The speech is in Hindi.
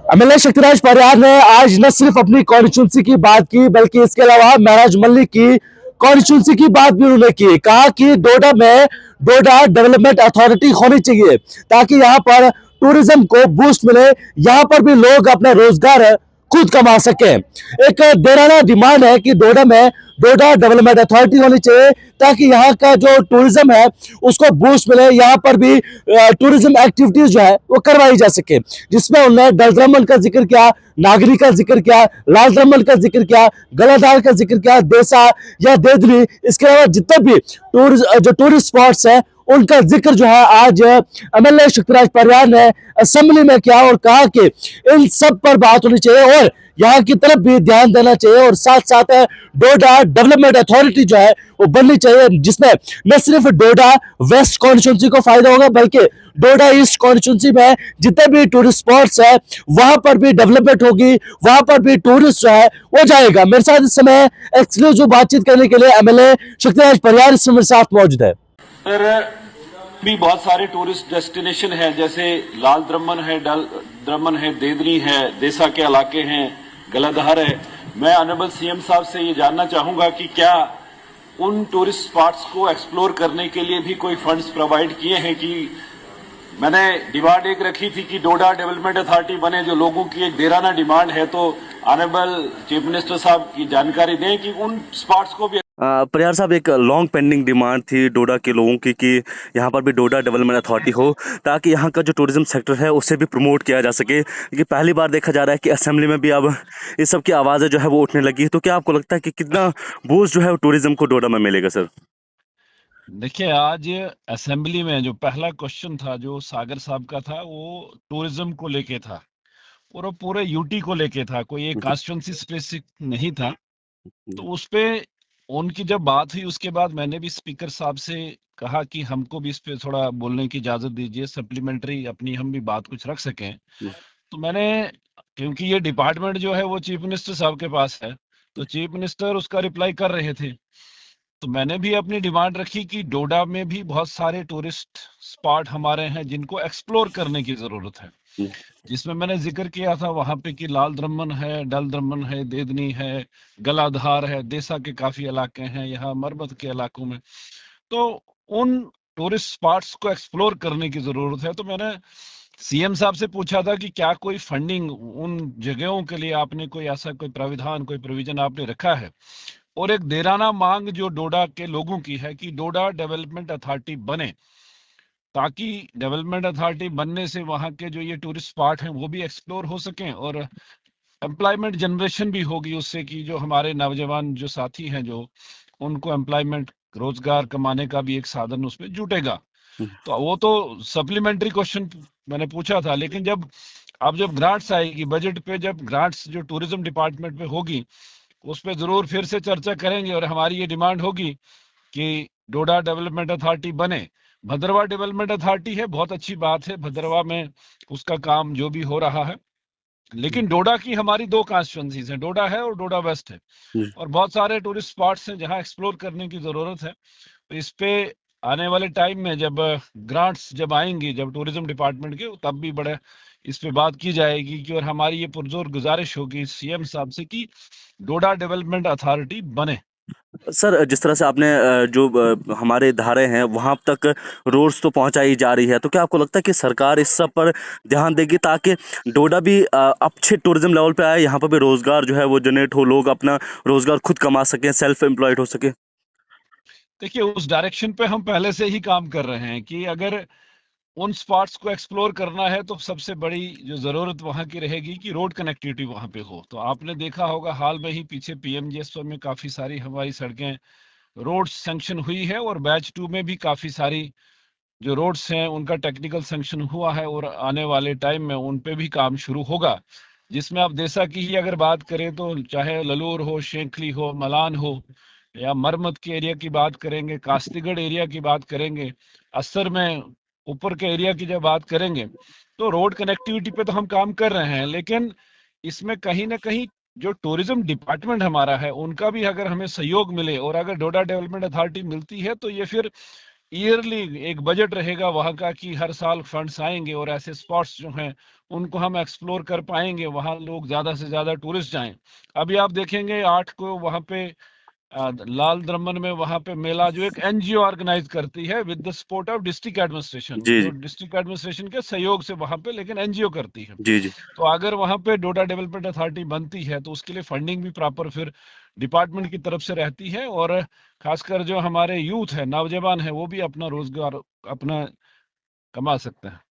एमएलए शक्तिराज परिहार ने आज न सिर्फ अपनी कॉन्स्टिट्यूंसी की बात की बल्कि इसके अलावा महराज मल्लिक की कॉन्स्टिट्यूंसी की बात भी उन्होंने की। कहा कि डोडा डेवलपमेंट अथॉरिटी होनी चाहिए ताकि यहाँ पर टूरिज्म को बूस्ट मिले, यहाँ पर भी लोग अपना रोजगार खुद कमा सके। एक देराना डिमांड है कि डोडा डेवलपमेंट अथॉरिटी होनी चाहिए ताकि यहाँ का जो टूरिज्म है उसको बूस्ट मिले, यहाँ पर भी टूरिज्म एक्टिविटीज जो है वो करवाई जा सके, जिसमें उन्होंने डलद्रमन का जिक्र किया, नागरी का जिक्र किया, लाल द्रमन का जिक्र किया, गलाधार का जिक्र किया, देसा या देदली, इसके अलावा जितने भी टूरिस्ट स्पॉट्स है उनका जिक्र जो है आज एमएलए शक्तिराज परिहार ने असेंबली में किया और कहा कि इन सब पर बात होनी चाहिए और यहाँ की तरफ भी ध्यान देना चाहिए और साथ साथ डोडा डेवलपमेंट अथॉरिटी जो है वो बननी चाहिए, जिसमें न सिर्फ डोडा वेस्ट कॉन्स्टिट्यूंसी को फायदा होगा बल्कि डोडा ईस्ट कॉन्स्टिट्यूंसी में जितने भी टूरिस्ट स्पॉट्स है वहां पर भी डेवलपमेंट होगी, वहां पर भी टूरिस्ट जो है वो जाएगा। मेरे साथ इस समय एक्सक्लूसिव बातचीत करने के लिए एमएलए शक्तिराज परिहार इस समय साथ मौजूद है। सर, भी बहुत सारे टूरिस्ट डेस्टिनेशन है, जैसे लाल द्रमन है, डल द्रमन है, देदरी है, देसा के इलाके हैं, गलाधार है। मैं ऑनरेबल सीएम साहब से ये जानना चाहूंगा कि क्या उन टूरिस्ट स्पॉट्स को एक्सप्लोर करने के लिए भी कोई फंड्स प्रोवाइड किए हैं? कि मैंने डिमांड एक रखी थी कि डोडा डेवलपमेंट अथॉरिटी बने, जो लोगों की एक देराना डिमांड है, तो ऑनरेबल चीफ मिनिस्टर साहब की जानकारी दें कि उन स्पॉट्स को भी। परिहार साहब, एक लॉन्ग पेंडिंग डिमांड थी डोडा के लोगों की कि यहाँ पर भी डोडा डेवलपमेंट अथॉरिटी हो ताकि यहाँ का जो टूरिज्म सेक्टर है उसे भी प्रमोट किया जा सके, क्योंकि पहली बार देखा जा रहा है कि असेंबली में भी अब इस सब की आवाज़ें जो है वो उठने लगी। तो क्या आपको लगता है कि कितना बूस्ट जो है टूरिज्म को डोडा में मिलेगा सर? देखिए, आज असेंबली में जो पहला क्वेश्चन था जो सागर साहब का था, वो टूरिज्म को लेके था और वो पूरे यूटी को लेके था, कोई एक कॉन्स्टिट्यूंसी स्पेसिफिक नहीं था। तो उस पे उनकी जब बात हुई उसके बाद मैंने भी स्पीकर साहब से कहा कि हमको भी इस पे थोड़ा बोलने की इजाजत दीजिए, सप्लीमेंट्री अपनी हम भी बात कुछ रख सकें। तो मैंने, क्योंकि ये डिपार्टमेंट जो है वो चीफ मिनिस्टर साहब के पास है, तो चीफ मिनिस्टर उसका रिप्लाई कर रहे थे, तो मैंने भी अपनी डिमांड रखी कि डोडा में भी बहुत सारे टूरिस्ट स्पॉट हमारे हैं जिनको एक्सप्लोर करने की जरूरत है, जिसमें मैंने जिक्र किया था वहां पे कि लाल द्रमन है, डल द्रमन है, देदनी है, गलाधार है, देसा के काफी इलाके हैं, यहाँ मरबत के इलाकों में। तो उन टूरिस्ट स्पॉट्स को एक्सप्लोर करने की जरूरत है। तो मैंने सीएम साहब से पूछा था कि क्या कोई फंडिंग उन जगहों के लिए आपने कोई ऐसा कोई प्राविधान, कोई प्रोविजन आपने रखा है? और एक देराना मांग जो डोडा के लोगों की है कि डोडा डेवलपमेंट अथॉरिटी बने, ताकि डेवलपमेंट अथॉरिटी बनने से वहां के जो ये टूरिस्ट स्पॉट हैं वो भी एक्सप्लोर हो सकें और एम्प्लॉयमेंट जनरेशन भी होगी उससे, कि जो हमारे नौजवान जो साथी हैं जो उनको एम्प्लॉयमेंट रोजगार कमाने का भी एक साधन उसमें जुटेगा। तो वो तो सप्लीमेंट्री क्वेश्चन मैंने पूछा था, लेकिन जब ग्रांट्स आएगी बजट पे, जब ग्रांट्स जो टूरिज्म डिपार्टमेंट पे होगी उस पर जरूर फिर से चर्चा करेंगे और हमारी ये डिमांड होगी कि डोडा डेवलपमेंट अथॉरिटी बने। भद्रवा डेवलपमेंट अथॉरिटी है, बहुत अच्छी बात है, भद्रवा में उसका काम जो भी हो रहा है, लेकिन डोडा की हमारी दो कॉन्स्टिट्यूंसीज हैं, डोडा है और डोडा वेस्ट है, और बहुत सारे टूरिस्ट स्पॉट्स हैं जहां एक्सप्लोर करने की जरूरत है। तो इस पे आने वाले टाइम में जब ग्रांट्स जब आएंगी, जब टूरिज्म डिपार्टमेंट के, तब भी बड़े इस पे बात की जाएगी कि, और हमारी ये पुरजोर गुजारिश होगी सीएम साहब से कि डोडा डेवलपमेंट अथॉरिटी बने। सर, जिस तरह से आपने जो हमारे धारे हैं वहां तक रोड्स तो पहुंचाई जा रही है, तो क्या आपको लगता है कि सरकार इस सब पर ध्यान देगी ताकि डोडा भी अच्छे टूरिज्म लेवल पे आए, यहाँ पर भी रोजगार जो है वो जनरेट हो, लोग अपना रोजगार खुद कमा सकें, सेल्फ एम्प्लॉयड हो सके? देखिए, उस डायरेक्शन पे हम पहले से ही काम कर रहे हैं कि अगर उन स्पॉट्स को एक्सप्लोर करना है तो सबसे बड़ी जो जरूरत वहां की रहेगी कि रोड कनेक्टिविटी वहां पे हो। तो आपने देखा होगा हाल में ही पीछे पीएमजीएसवाई में काफी सारी हमारी सड़कें रोड सैंक्शन हुई है, और बैच 2 में भी काफी सारी जो रोड्स हैं उनका टेक्निकल सैंक्शन हुआ है, और आने वाले टाइम में उन पे भी काम शुरू होगा। जिसमें आप देसा की ही अगर बात करें तो चाहे ललूर हो, शेखली हो, मलान हो, या मरमत के एरिया की बात करेंगे, कास्तीगढ़ एरिया की बात करेंगे, असर में ऊपर के एरिया की जब बात करेंगे, तो रोड कनेक्टिविटी पे तो हम काम कर रहे हैं, लेकिन इसमें कहीं ना कहीं जो टूरिज्म डिपार्टमेंट हमारा है उनका भी अगर हमें सहयोग मिले, और अगर डोडा डेवलपमेंट अथॉरिटी मिलती है तो ये फिर ईयरली एक बजट रहेगा वहाँ का कि हर साल फंड्स आएंगे और ऐसे स्पॉट्स जो हैं उनको हम एक्सप्लोर कर पाएंगे, वहाँ लोग ज्यादा से ज्यादा टूरिस्ट जाएं। अभी आप देखेंगे 8 को वहाँ पे लाल द्रमन में वहाँ पे मेला जो एक एनजीओ ऑर्गेनाइज करती है with the support of district administration, जी जो जी डिस्ट्रिक्ट एडमिनिस्ट्रेशन के सहयोग से वहाँ पे, लेकिन एनजीओ करती है। जी जी तो अगर वहाँ पे डोडा डेवलपमेंट अथॉरिटी बनती है तो उसके लिए फंडिंग भी प्रॉपर फिर डिपार्टमेंट की तरफ से रहती है, और खासकर जो हमारे यूथ है, नौजवान है, वो भी अपना रोजगार अपना कमा सकते हैं।